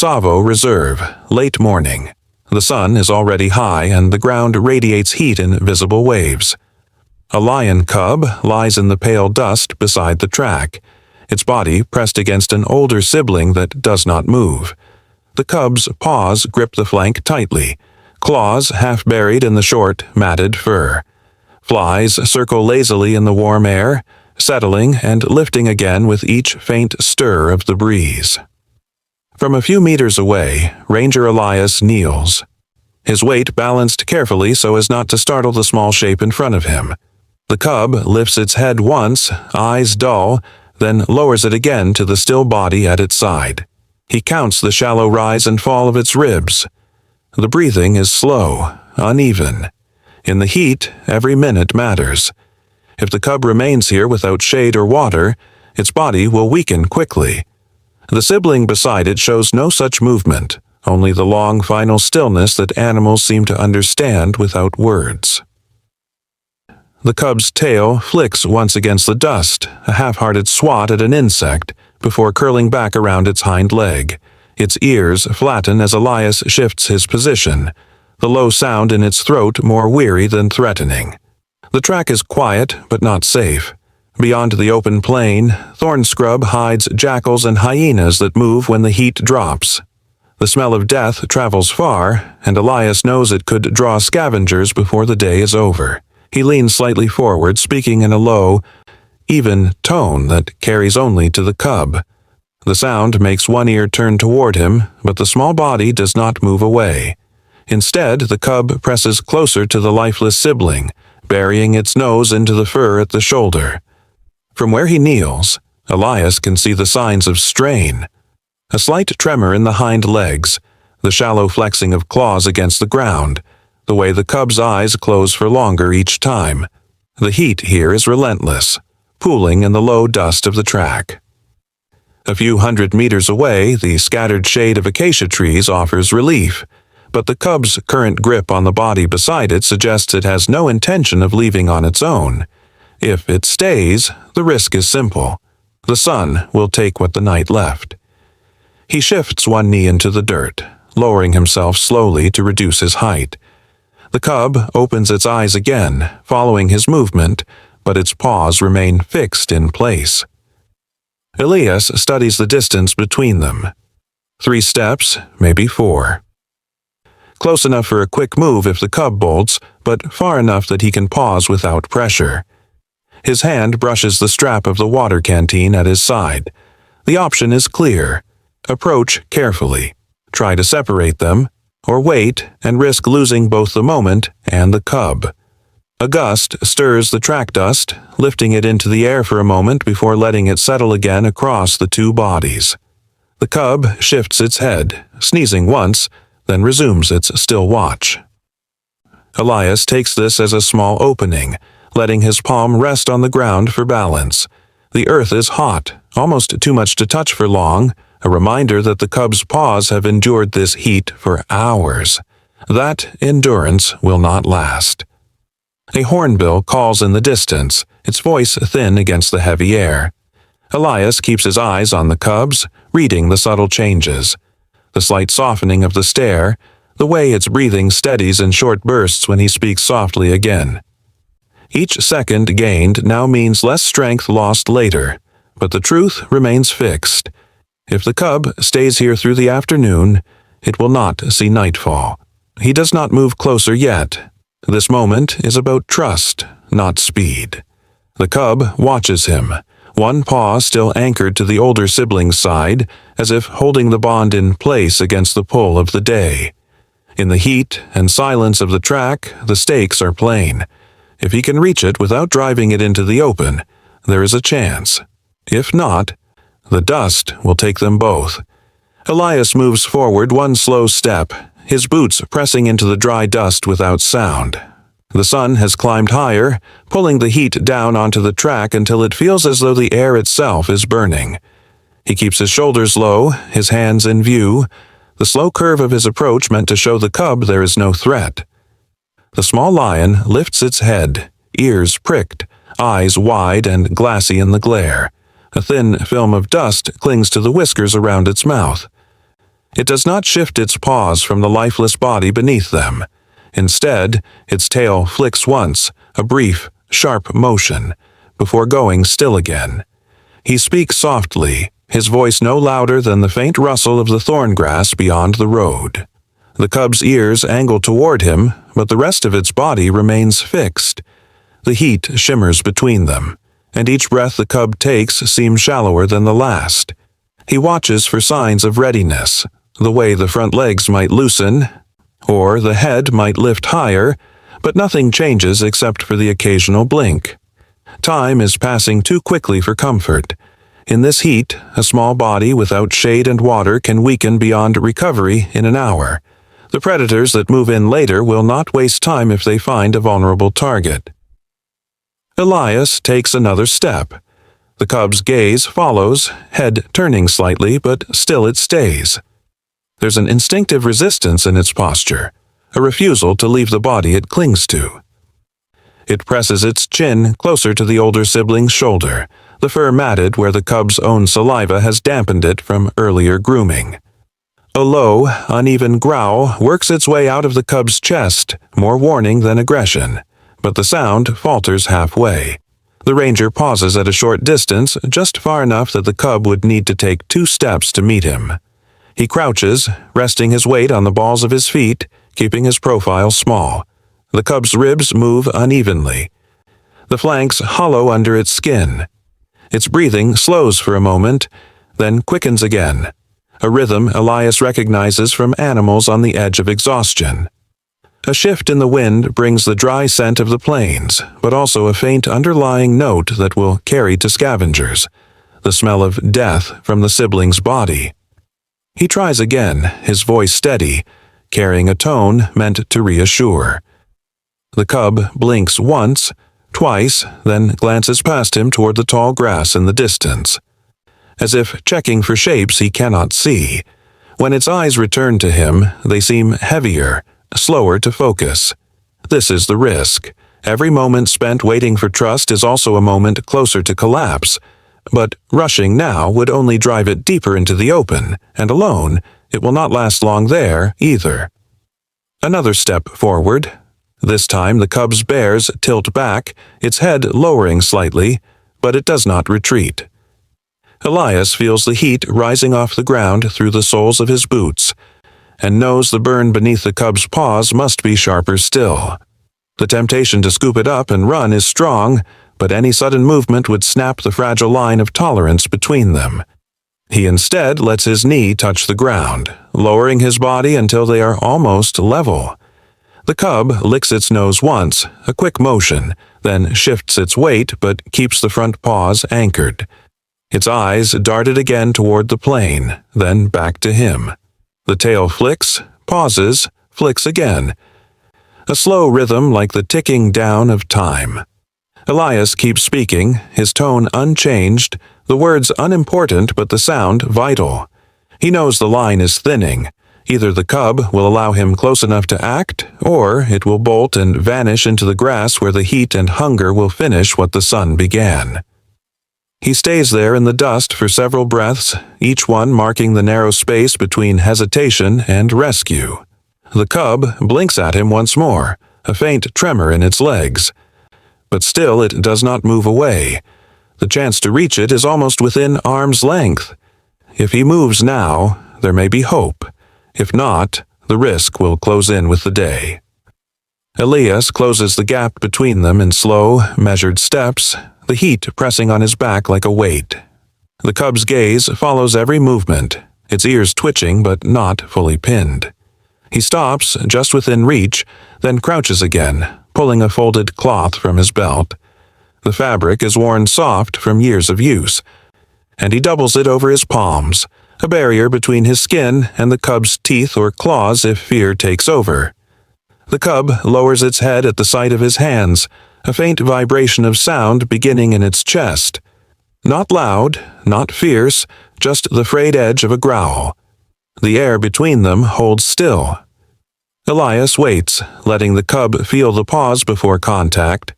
Savo Reserve, late morning. The sun is already high and the ground radiates heat in visible waves. A lion cub lies in the pale dust beside the track, its body pressed against an older sibling that does not move. The cub's paws grip the flank tightly, claws half buried in the short, matted fur. Flies circle lazily in the warm air, settling and lifting again with each faint stir of the breeze. From a few meters away, Ranger Elias kneels, his weight balanced carefully so as not to startle the small shape in front of him. The cub lifts its head once, eyes dull, then lowers it again to the still body at its side. He counts the shallow rise and fall of its ribs. The breathing is slow, uneven. In the heat, every minute matters. If the cub remains here without shade or water, its body will weaken quickly. The sibling beside it shows no such movement, only the long final stillness that animals seem to understand without words. The cub's tail flicks once against the dust, a half-hearted swat at an insect, before curling back around its hind leg. Its ears flatten as Elias shifts his position, the low sound in its throat more weary than threatening. The track is quiet but not safe. Beyond the open plain, thorn scrub hides jackals and hyenas that move when the heat drops. The smell of death travels far, and Elias knows it could draw scavengers before the day is over. He leans slightly forward, speaking in a low, even tone that carries only to the cub. The sound makes one ear turn toward him, but the small body does not move away. Instead, the cub presses closer to the lifeless sibling, burying its nose into the fur at the shoulder. From where he kneels, Elias can see the signs of strain. A slight tremor in the hind legs, the shallow flexing of claws against the ground, the way the cub's eyes close for longer each time. The heat here is relentless, pooling in the low dust of the track. A few 100 meters away, the scattered shade of acacia trees offers relief, but the cub's current grip on the body beside it suggests it has no intention of leaving on its own. If it stays, the risk is simple. The sun will take what the night left. He shifts one knee into the dirt, lowering himself slowly to reduce his height. The cub opens its eyes again, following his movement, but its paws remain fixed in place. Elias studies the distance between them. 3 steps, maybe 4. Close enough for a quick move if the cub bolts, but far enough that he can pause without pressure. His hand brushes the strap of the water canteen at his side. The option is clear. Approach carefully. Try to separate them, or wait and risk losing both the moment and the cub. A gust stirs the track dust, lifting it into the air for a moment before letting it settle again across the two bodies. The cub shifts its head, sneezing once, then resumes its still watch. Elias takes this as a small opening, letting his palm rest on the ground for balance. The earth is hot, almost too much to touch for long, a reminder that the cub's paws have endured this heat for hours. That endurance will not last. A hornbill calls in the distance, its voice thin against the heavy air. Elias keeps his eyes on the cubs, reading the subtle changes. The slight softening of the stare, the way its breathing steadies in short bursts when he speaks softly again. Each second gained now means less strength lost later, but the truth remains fixed. If the cub stays here through the afternoon, it will not see nightfall. He does not move closer yet. This moment is about trust, not speed. The cub watches him, one paw still anchored to the older sibling's side, as if holding the bond in place against the pull of the day. In the heat and silence of the track, the stakes are plain. If he can reach it without driving it into the open, there is a chance. If not, the dust will take them both. Elias moves forward one slow step, his boots pressing into the dry dust without sound. The sun has climbed higher, pulling the heat down onto the track until it feels as though the air itself is burning. He keeps his shoulders low, his hands in view, the slow curve of his approach meant to show the cub there is no threat. The small lion lifts its head, ears pricked, eyes wide and glassy in the glare. A thin film of dust clings to the whiskers around its mouth. It does not shift its paws from the lifeless body beneath them. Instead, its tail flicks once, a brief, sharp motion, before going still again. He speaks softly, his voice no louder than the faint rustle of the thorn grass beyond the road. The cub's ears angle toward him, but the rest of its body remains fixed. The heat shimmers between them, and each breath the cub takes seems shallower than the last. He watches for signs of readiness, the way the front legs might loosen, or the head might lift higher, but nothing changes except for the occasional blink. Time is passing too quickly for comfort. In this heat, a small body without shade and water can weaken beyond recovery in an hour. The predators that move in later will not waste time if they find a vulnerable target. Elias takes another step. The cub's gaze follows, head turning slightly, but still it stays. There's an instinctive resistance in its posture, a refusal to leave the body it clings to. It presses its chin closer to the older sibling's shoulder, the fur matted where the cub's own saliva has dampened it from earlier grooming. A low, uneven growl works its way out of the cub's chest, more warning than aggression, but the sound falters halfway. The ranger pauses at a short distance, just far enough that the cub would need to take 2 steps to meet him. He crouches, resting his weight on the balls of his feet, keeping his profile small. The cub's ribs move unevenly. The flanks hollow under its skin. Its breathing slows for a moment, then quickens again, a rhythm Elias recognizes from animals on the edge of exhaustion. A shift in the wind brings the dry scent of the plains, but also a faint underlying note that will carry to scavengers, the smell of death from the sibling's body. He tries again, his voice steady, carrying a tone meant to reassure. The cub blinks once, twice, then glances past him toward the tall grass in the distance, as if checking for shapes he cannot see. When its eyes return to him, they seem heavier, slower to focus. This is the risk. Every moment spent waiting for trust is also a moment closer to collapse. But rushing now would only drive it deeper into the open, and alone, it will not last long there either. Another step forward. This time the cub's bears tilt back, its head lowering slightly, but it does not retreat. Elias feels the heat rising off the ground through the soles of his boots, and knows the burn beneath the cub's paws must be sharper still. The temptation to scoop it up and run is strong, but any sudden movement would snap the fragile line of tolerance between them. He instead lets his knee touch the ground, lowering his body until they are almost level. The cub licks its nose once, a quick motion, then shifts its weight but keeps the front paws anchored. Its eyes darted again toward the plain, then back to him. The tail flicks, pauses, flicks again. A slow rhythm like the ticking down of time. Elias keeps speaking, his tone unchanged, the words unimportant but the sound vital. He knows the line is thinning. Either the cub will allow him close enough to act, or it will bolt and vanish into the grass where the heat and hunger will finish what the sun began. He stays there in the dust for several breaths, each one marking the narrow space between hesitation and rescue. The cub blinks at him once more, a faint tremor in its legs. But still it does not move away. The chance to reach it is almost within arm's length. If he moves now, there may be hope. If not, the risk will close in with the day. Elias closes the gap between them in slow, measured steps, the heat pressing on his back like a weight. The cub's gaze follows every movement, its ears twitching but not fully pinned. He stops just within reach, then crouches again, pulling a folded cloth from his belt. The fabric is worn soft from years of use, and he doubles it over his palms, a barrier between his skin and the cub's teeth or claws if fear takes over. The cub lowers its head at the sight of his hands, a faint vibration of sound beginning in its chest. Not loud, not fierce, just the frayed edge of a growl. The air between them holds still. Elias waits, letting the cub feel the pause before contact.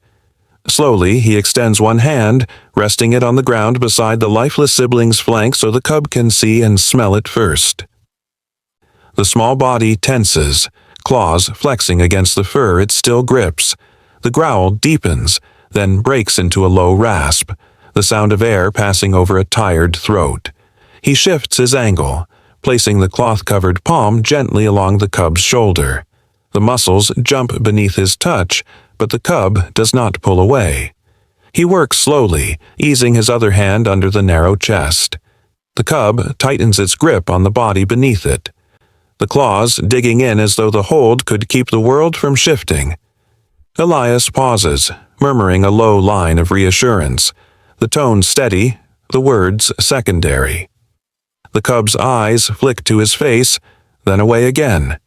Slowly, he extends one hand, resting it on the ground beside the lifeless sibling's flank so the cub can see and smell it first. The small body tenses, claws flexing against the fur it still grips. The growl deepens, then breaks into a low rasp, the sound of air passing over a tired throat. He shifts his angle, placing the cloth-covered palm gently along the cub's shoulder. The muscles jump beneath his touch, but the cub does not pull away. He works slowly, easing his other hand under the narrow chest. The cub tightens its grip on the body beneath it, the claws digging in as though the hold could keep the world from shifting. Elias pauses, murmuring a low line of reassurance, the tone steady, the words secondary. The cub's eyes flick to his face, then away again.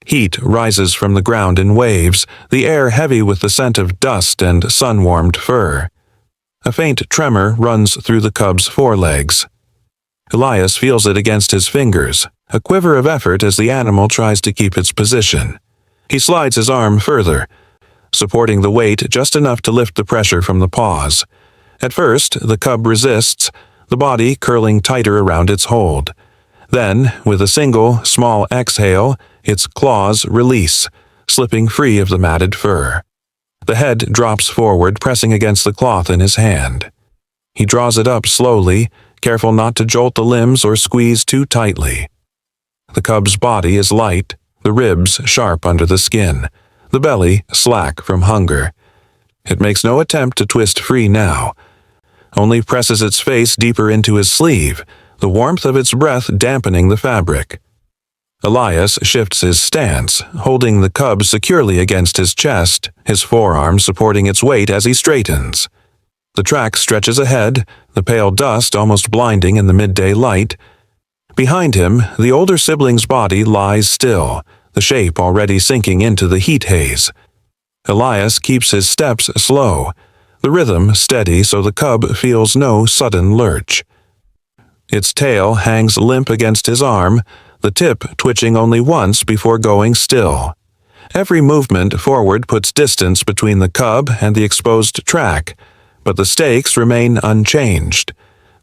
Heat rises from the ground in waves, the air heavy with the scent of dust and sun-warmed fur. A faint tremor runs through the cub's forelegs. Elias feels it against his fingers, a quiver of effort as the animal tries to keep its position. He slides his arm further, supporting the weight just enough to lift the pressure from the paws. At first, the cub resists, the body curling tighter around its hold. Then, with a single, small exhale, its claws release, slipping free of the matted fur. The head drops forward, pressing against the cloth in his hand. He draws it up slowly, careful not to jolt the limbs or squeeze too tightly. The cub's body is light, the ribs sharp under the skin, the belly slack from hunger. It makes no attempt to twist free now, only presses its face deeper into his sleeve, the warmth of its breath dampening the fabric. Elias shifts his stance, holding the cub securely against his chest, his forearm supporting its weight as he straightens. The track stretches ahead, the pale dust almost blinding in the midday light. Behind him, the older sibling's body lies still, the shape already sinking into the heat haze. Elias keeps his steps slow, the rhythm steady so the cub feels no sudden lurch. Its tail hangs limp against his arm, the tip twitching only once before going still. Every movement forward puts distance between the cub and the exposed track, but the stakes remain unchanged.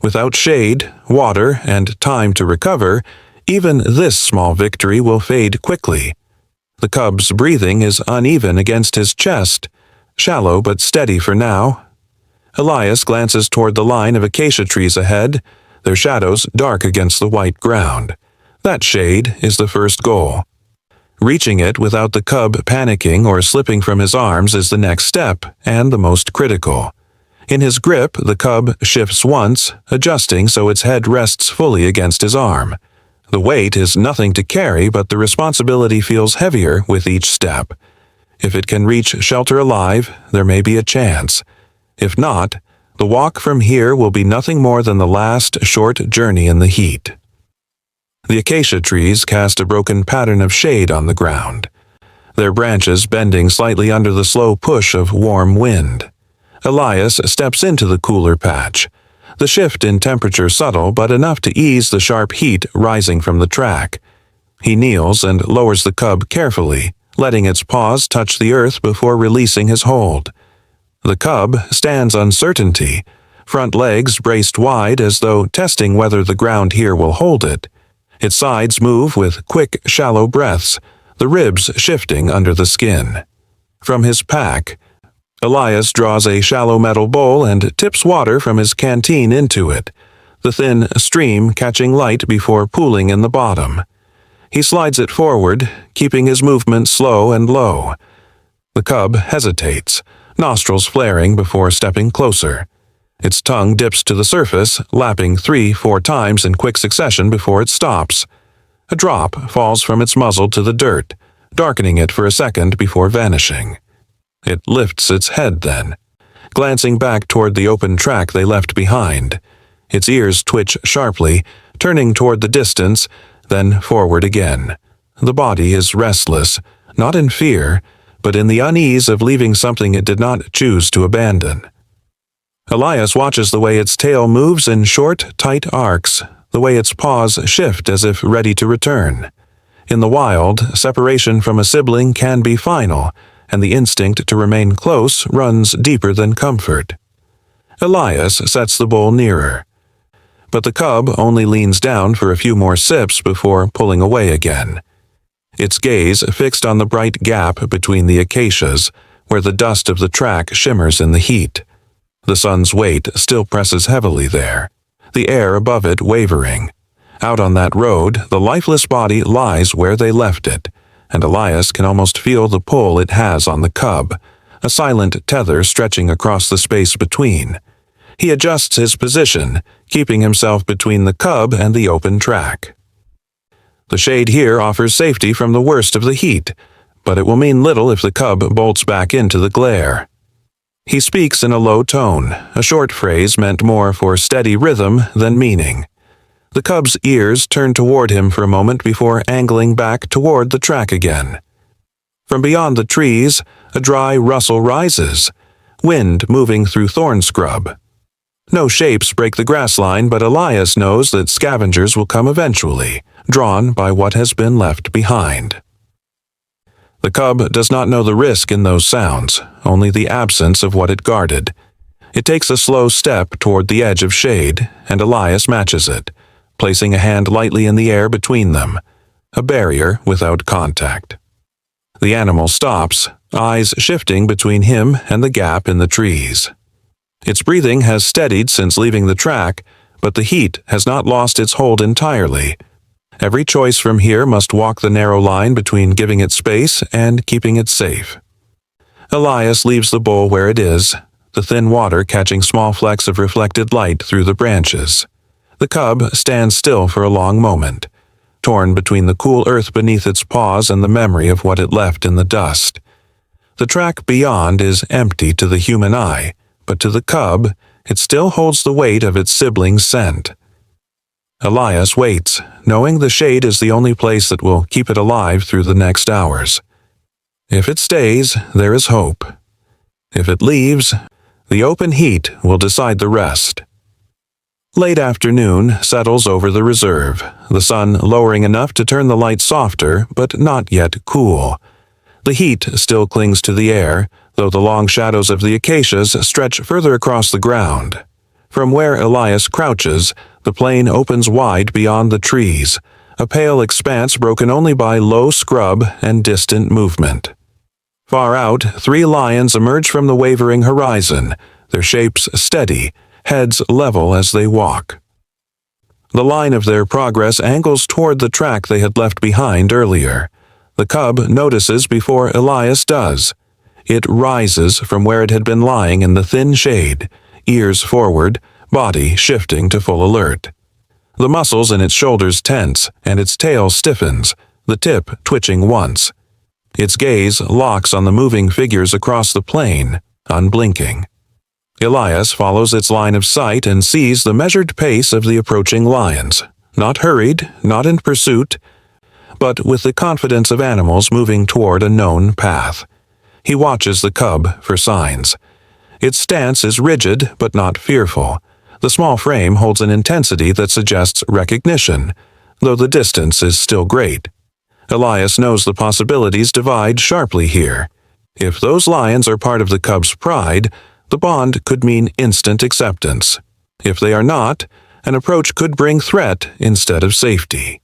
Without shade, water, and time to recover, even this small victory will fade quickly. The cub's breathing is uneven against his chest, shallow but steady for now. Elias glances toward the line of acacia trees ahead, their shadows dark against the white ground. That shade is the first goal. Reaching it without the cub panicking or slipping from his arms is the next step, and the most critical. In his grip, the cub shifts once, adjusting so its head rests fully against his arm. The weight is nothing to carry, but the responsibility feels heavier with each step. If it can reach shelter alive, there may be a chance. If not, the walk from here will be nothing more than the last short journey in the heat. The acacia trees cast a broken pattern of shade on the ground, their branches bending slightly under the slow push of warm wind. Elias steps into the cooler patch, the shift in temperature subtle but enough to ease the sharp heat rising from the track. He kneels and lowers the cub carefully, letting its paws touch the earth before releasing his hold. The cub stands uncertainty, front legs braced wide as though testing whether the ground here will hold it. Its sides move with quick, shallow breaths, the ribs shifting under the skin. From his pack, Elias draws a shallow metal bowl and tips water from his canteen into it, the thin stream catching light before pooling in the bottom. He slides it forward, keeping his movement slow and low. The cub hesitates, nostrils flaring before stepping closer. Its tongue dips to the surface, lapping 3-4 times in quick succession before it stops. A drop falls from its muzzle to the dirt, darkening it for a second before vanishing. It lifts its head then, glancing back toward the open track they left behind. Its ears twitch sharply, turning toward the distance, then forward again. The body is restless, not in fear, but in the unease of leaving something it did not choose to abandon. Elias watches the way its tail moves in short, tight arcs, the way its paws shift as if ready to return. In the wild, separation from a sibling can be final, and the instinct to remain close runs deeper than comfort. Elias sets the bowl nearer. but the cub only leans down for a few more sips before pulling away again. Its gaze fixed on the bright gap between the acacias, where the dust of the track shimmers in the heat. The sun's weight still presses heavily there, the air above it wavering. Out on that road, the lifeless body lies where they left it, and Elias can almost feel the pull it has on the cub, a silent tether stretching across the space between. He adjusts his position, keeping himself between the cub and the open track. The shade here offers safety from the worst of the heat, but it will mean little if the cub bolts back into the glare. He speaks in a low tone, a short phrase meant more for steady rhythm than meaning. The cub's ears turn toward him for a moment before angling back toward the track again. From beyond the trees, a dry rustle rises, wind moving through thorn scrub. No shapes break the grass line, but Elias knows that scavengers will come eventually, drawn by what has been left behind. The cub does not know the risk in those sounds, only the absence of what it guarded. It takes a slow step toward the edge of shade, and Elias matches it, placing a hand lightly in the air between them, a barrier without contact. The animal stops, eyes shifting between him and the gap in the trees. Its breathing has steadied since leaving the track, but the heat has not lost its hold entirely. Every choice from here must walk the narrow line between giving it space and keeping it safe. Elias leaves the bowl where it is, the thin water catching small flecks of reflected light through the branches. The cub stands still for a long moment, torn between the cool earth beneath its paws and the memory of what it left in the dust. The track beyond is empty to the human eye, but to the cub, it still holds the weight of its sibling's scent. Elias waits, knowing the shade is the only place that will keep it alive through the next hours. If it stays, there is hope. If it leaves, the open heat will decide the rest. Late afternoon settles over the reserve, the sun lowering enough to turn the light softer, but not yet cool. The heat still clings to the air, though the long shadows of the acacias stretch further across the ground. From where Elias crouches, the plain opens wide beyond the trees, a pale expanse broken only by low scrub and distant movement. Far out, 3 lions emerge from the wavering horizon, their shapes steady, heads level as they walk. The line of their progress angles toward the track they had left behind earlier. The cub notices before Elias does. It rises from where it had been lying in the thin shade, ears forward, body shifting to full alert. The muscles in its shoulders tense, and its tail stiffens, the tip twitching once. Its gaze locks on the moving figures across the plain, unblinking. Elias follows its line of sight and sees the measured pace of the approaching lions, not hurried, not in pursuit, but with the confidence of animals moving toward a known path. He watches the cub for signs. Its stance is rigid but not fearful. The small frame holds an intensity that suggests recognition, though the distance is still great. Elias knows the possibilities divide sharply here. If those lions are part of the cub's pride, the bond could mean instant acceptance. If they are not, an approach could bring threat instead of safety.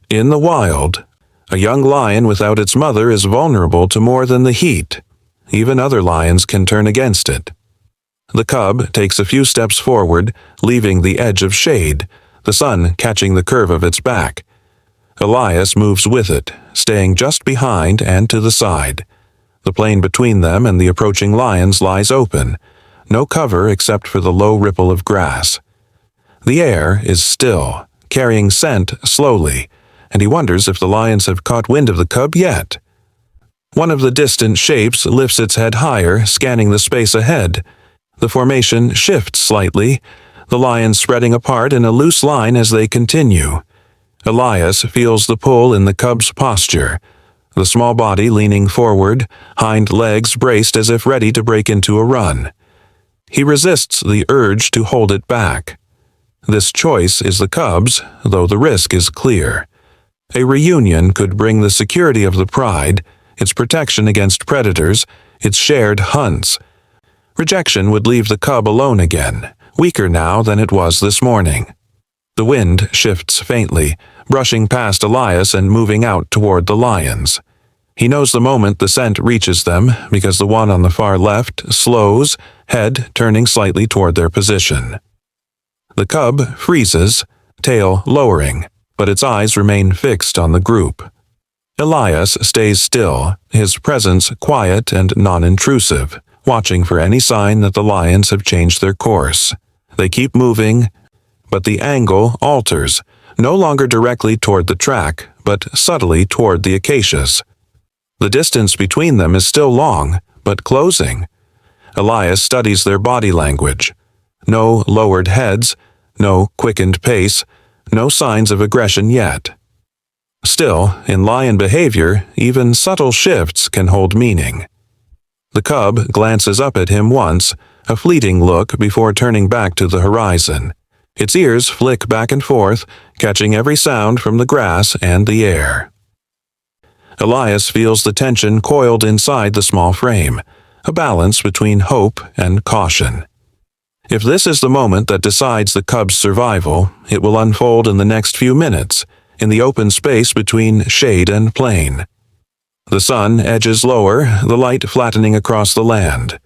In the wild, a young lion without its mother is vulnerable to more than the heat. Even other lions can turn against it. The cub takes a few steps forward, leaving the edge of shade, the sun catching the curve of its back. Elias moves with it, staying just behind and to the side. The plain between them and the approaching lions lies open, no cover except for the low ripple of grass. The air is still, carrying scent slowly, and he wonders if the lions have caught wind of the cub yet. One of the distant shapes lifts its head higher, scanning the space ahead. The formation shifts slightly, the lions spreading apart in a loose line as they continue. Elias feels the pull in the cub's posture, the small body leaning forward, hind legs braced as if ready to break into a run. He resists the urge to hold it back. This choice is the cub's, though the risk is clear. A reunion could bring the security of the pride, its protection against predators, its shared hunts. Rejection would leave the cub alone again, weaker now than it was this morning. The wind shifts faintly, brushing past Elias and moving out toward the lions. He knows the moment the scent reaches them because the one on the far left slows, head turning slightly toward their position. The cub freezes, tail lowering, but its eyes remain fixed on the group. Elias stays still, his presence quiet and non-intrusive, watching for any sign that the lions have changed their course. They keep moving, but the angle alters, no longer directly toward the track, but subtly toward the acacias. The distance between them is still long, but closing. Elias studies their body language. No lowered heads, no quickened pace, no signs of aggression yet. Still, in lion behavior, even subtle shifts can hold meaning. The cub glances up at him once, a fleeting look before turning back to the horizon. Its ears flick back and forth, catching every sound from the grass and the air. Elias feels the tension coiled inside the small frame, a balance between hope and caution. If this is the moment that decides the cub's survival, it will unfold in the next few minutes, in the open space between shade and plain. The sun edges lower, the light flattening across the land.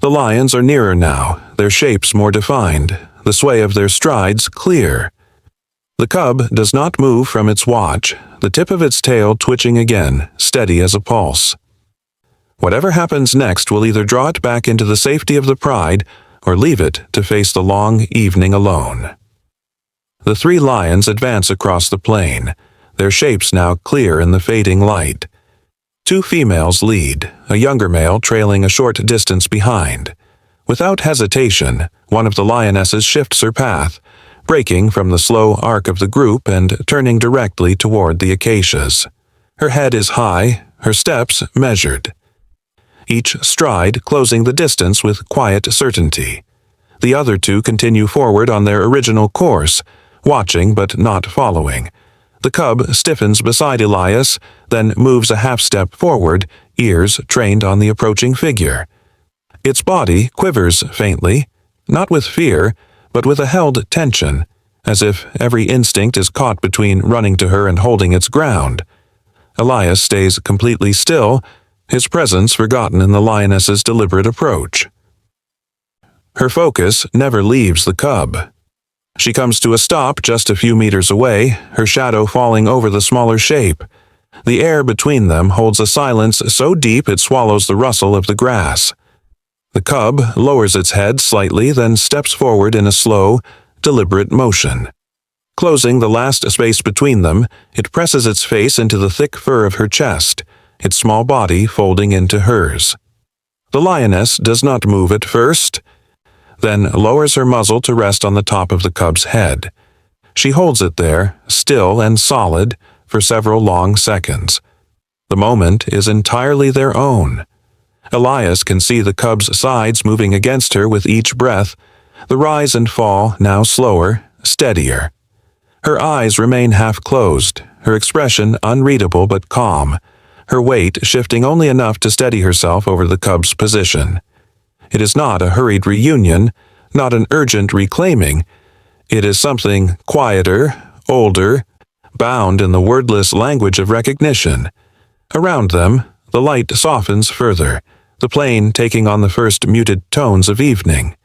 The lions are nearer now, their shapes more defined, the sway of their strides clear. The cub does not move from its watch, the tip of its tail twitching again, steady as a pulse. Whatever happens next will either draw it back into the safety of the pride or leave it to face the long evening alone. The three lions advance across the plain, their shapes now clear in the fading light. Two females lead, a younger male trailing a short distance behind. Without hesitation, one of the lionesses shifts her path, breaking from the slow arc of the group and turning directly toward the acacias. Her head is high, her steps measured. Each stride closing the distance with quiet certainty. The other two continue forward on their original course, watching but not following. The cub stiffens beside Elias, then moves a half-step forward, ears trained on the approaching figure. Its body quivers faintly, not with fear, but with a held tension, as if every instinct is caught between running to her and holding its ground. Elias stays completely still, his presence forgotten in the lioness's deliberate approach. Her focus never leaves the cub. She comes to a stop just a few meters away, her shadow falling over the smaller shape. The air between them holds a silence so deep it swallows the rustle of the grass. The cub lowers its head slightly, then steps forward in a slow, deliberate motion. Closing the last space between them, it presses its face into the thick fur of her chest, its small body folding into hers. The lioness does not move at first, then lowers her muzzle to rest on the top of the cub's head. She holds it there, still and solid, for several long seconds. The moment is entirely their own. Elias can see the cub's sides moving against her with each breath, the rise and fall now slower, steadier. Her eyes remain half-closed, her expression unreadable but calm, her weight shifting only enough to steady herself over the cub's position. It is not a hurried reunion, not an urgent reclaiming. It is something quieter, older, bound in the wordless language of recognition. Around them, the light softens further, the plain taking on the first muted tones of evening.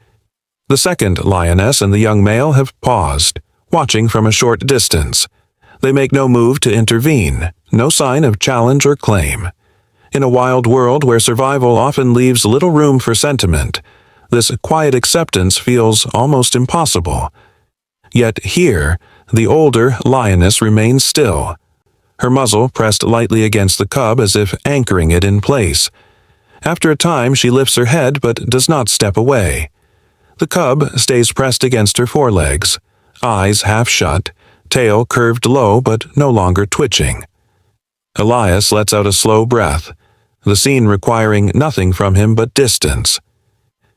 The second lioness and the young male have paused, watching from a short distance. They make no move to intervene, no sign of challenge or claim. In a wild world where survival often leaves little room for sentiment, this quiet acceptance feels almost impossible. Yet here, the older lioness remains still, her muzzle pressed lightly against the cub as if anchoring it in place. After a time she lifts her head but does not step away. The cub stays pressed against her forelegs, eyes half shut, tail curved low but no longer twitching. Elias lets out a slow breath, the scene requiring nothing from him but distance.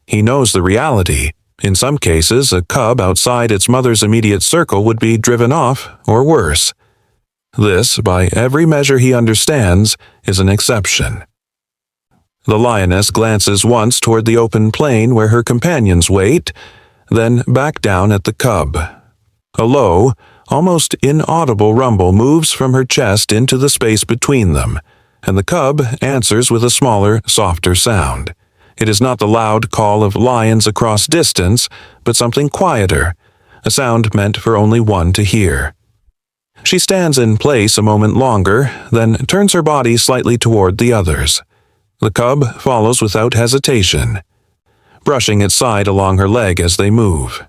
He knows the reality. In some cases, a cub outside its mother's immediate circle would be driven off, or worse. This, by every measure he understands, is an exception. The lioness glances once toward the open plain where her companions wait, then back down at the cub. A low, almost inaudible rumble moves from her chest into the space between them, and the cub answers with a smaller, softer sound. It is not the loud call of lions across distance, but something quieter, a sound meant for only one to hear. She stands in place a moment longer, then turns her body slightly toward the others. The cub follows without hesitation, brushing its side along her leg as they move.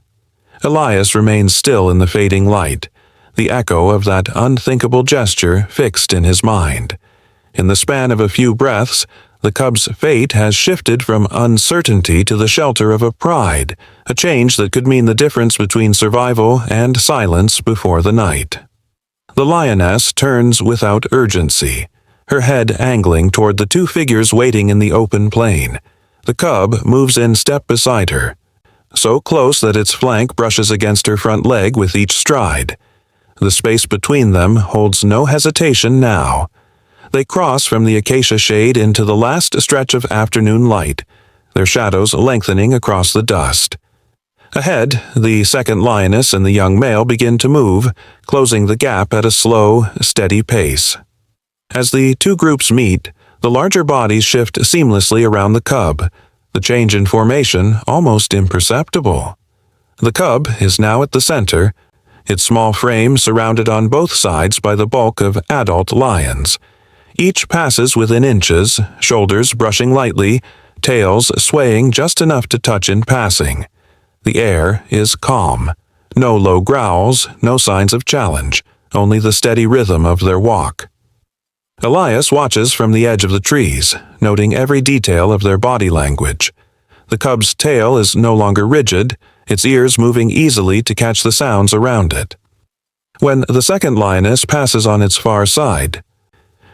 Elias remains still in the fading light, the echo of that unthinkable gesture fixed in his mind. In the span of a few breaths, the cub's fate has shifted from uncertainty to the shelter of a pride, a change that could mean the difference between survival and silence before the night. The lioness turns without urgency, her head angling toward the two figures waiting in the open plain. The cub moves in step beside her, so close that its flank brushes against her front leg with each stride. The space between them holds no hesitation now. They cross from the acacia shade into the last stretch of afternoon light, their shadows lengthening across the dust. Ahead, the second lioness and the young male begin to move, closing the gap at a slow, steady pace. As the two groups meet, the larger bodies shift seamlessly around the cub, the change in formation almost imperceptible. The cub is now at the center, its small frame surrounded on both sides by the bulk of adult lions. Each passes within inches, shoulders brushing lightly, tails swaying just enough to touch in passing. The air is calm. No low growls, no signs of challenge, only the steady rhythm of their walk. Elias watches from the edge of the trees, noting every detail of their body language. The cub's tail is no longer rigid, its ears moving easily to catch the sounds around it. When the second lioness passes on its far side,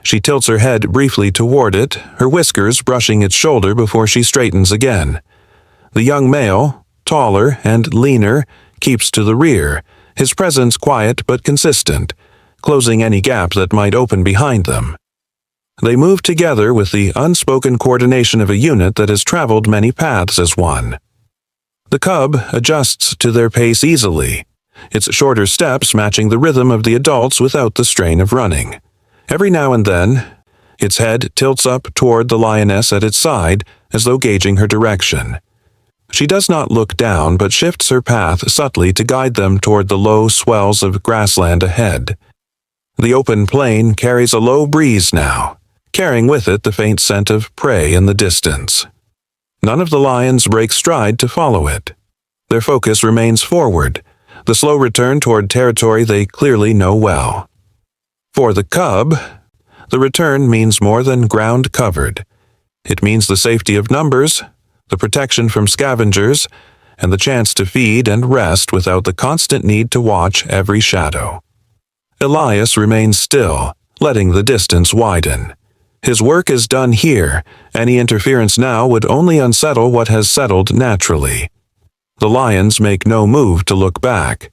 she tilts her head briefly toward it, her whiskers brushing its shoulder before she straightens again. The young male, taller and leaner, keeps to the rear, his presence quiet but consistent, closing any gap that might open behind them. They move together with the unspoken coordination of a unit that has traveled many paths as one. The cub adjusts to their pace easily, its shorter steps matching the rhythm of the adults without the strain of running. Every now and then, its head tilts up toward the lioness at its side as though gauging her direction. She does not look down but shifts her path subtly to guide them toward the low swells of grassland ahead. The open plain carries a low breeze now, carrying with it the faint scent of prey in the distance. None of the lions break stride to follow it. Their focus remains forward, the slow return toward territory they clearly know well. For the cub, the return means more than ground covered. It means the safety of numbers, the protection from scavengers, and the chance to feed and rest without the constant need to watch every shadow. Elias remains still, letting the distance widen. His work is done here. Any interference now would only unsettle what has settled naturally. The lions make no move to look back.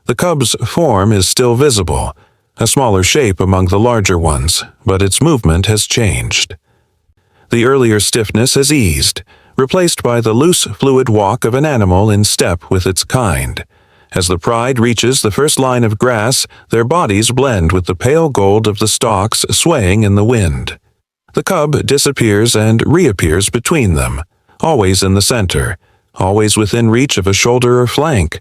The cub's form is still visible, a smaller shape among the larger ones, but its movement has changed. The earlier stiffness has eased, replaced by the loose, fluid walk of an animal in step with its kind. As the pride reaches the first line of grass, their bodies blend with the pale gold of the stalks swaying in the wind. The cub disappears and reappears between them, always in the center, always within reach of a shoulder or flank.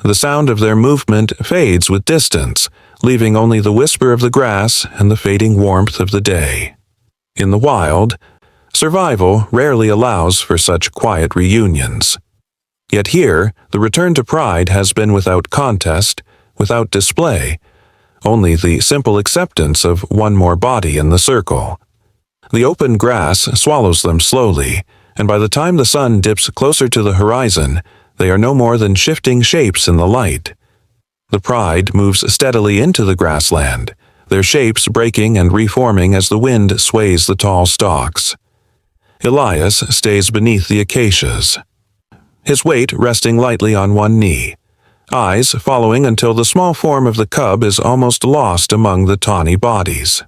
The sound of their movement fades with distance, leaving only the whisper of the grass and the fading warmth of the day. In the wild, survival rarely allows for such quiet reunions. Yet here, the return to pride has been without contest, without display, only the simple acceptance of one more body in the circle. The open grass swallows them slowly, and by the time the sun dips closer to the horizon, they are no more than shifting shapes in the light. The pride moves steadily into the grassland, their shapes breaking and reforming as the wind sways the tall stalks. Elias stays beneath the acacias, his weight resting lightly on one knee, eyes following until the small form of the cub is almost lost among the tawny bodies.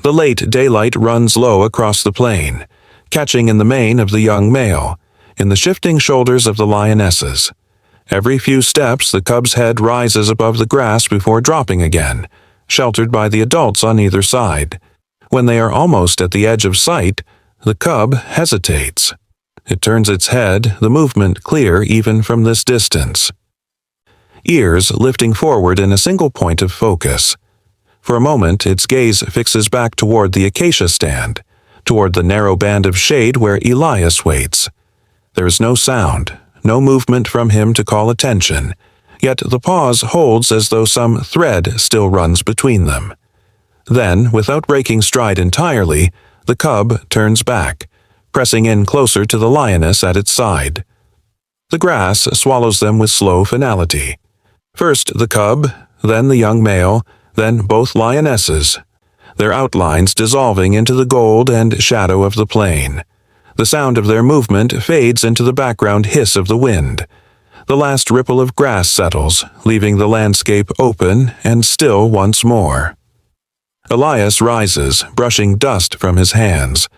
The late daylight runs low across the plain, catching in the mane of the young male, in the shifting shoulders of the lionesses. Every few steps, the cub's head rises above the grass before dropping again, sheltered by the adults on either side. When they are almost at the edge of sight, the cub hesitates. It turns its head, the movement clear even from this distance. Ears lifting forward in a single point of focus. For a moment, its gaze fixes back toward the acacia stand, toward the narrow band of shade where Elias waits. There is no sound, no movement from him to call attention, yet the pause holds as though some thread still runs between them. Then, without breaking stride entirely, the cub turns back, pressing in closer to the lioness at its side. The grass swallows them with slow finality. First the cub, then the young male, then both lionesses, their outlines dissolving into the gold and shadow of the plain. The sound of their movement fades into the background hiss of the wind. The last ripple of grass settles, leaving the landscape open and still once more. Elias rises, brushing dust from his hands.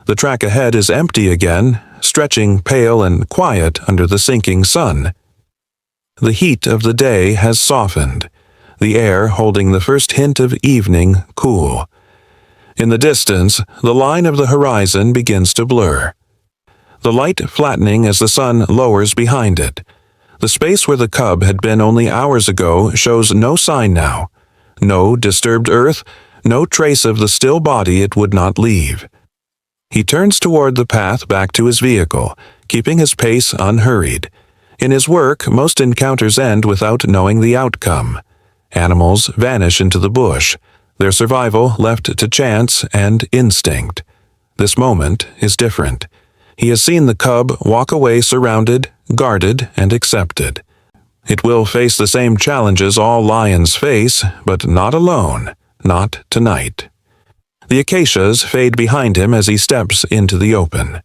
The track ahead is empty again, stretching pale and quiet under the sinking sun. The heat of the day has softened, the air holding the first hint of evening cool. In the distance, the line of the horizon begins to blur. The light flattening as the sun lowers behind it. The space where the cub had been only hours ago shows no sign now. No disturbed earth, no trace of the still body it would not leave. He turns toward the path back to his vehicle, keeping his pace unhurried. In his work, most encounters end without knowing the outcome. Animals vanish into the bush, their survival left to chance and instinct. This moment is different. He has seen the cub walk away surrounded, guarded, and accepted. It will face the same challenges all lions face, but not alone, not tonight. The acacias fade behind him as he steps into the open.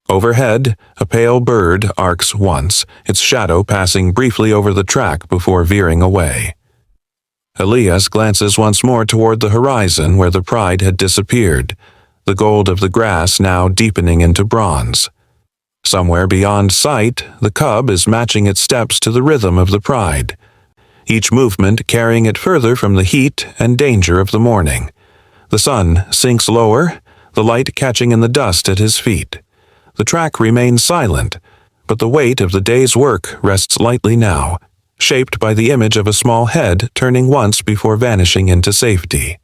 Overhead, a pale bird arcs once, its shadow passing briefly over the track before veering away. Elias glances once more toward the horizon where the pride had disappeared, the gold of the grass now deepening into bronze. Somewhere beyond sight, the cub is matching its steps to the rhythm of the pride, each movement carrying it further from the heat and danger of the morning. The sun sinks lower, the light catching in the dust at his feet. The track remains silent, but the weight of the day's work rests lightly now, shaped by the image of a small head turning once before vanishing into safety.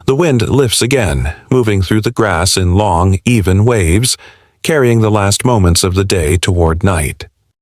The wind lifts again, moving through the grass in long, even waves, carrying the last moments of the day toward night.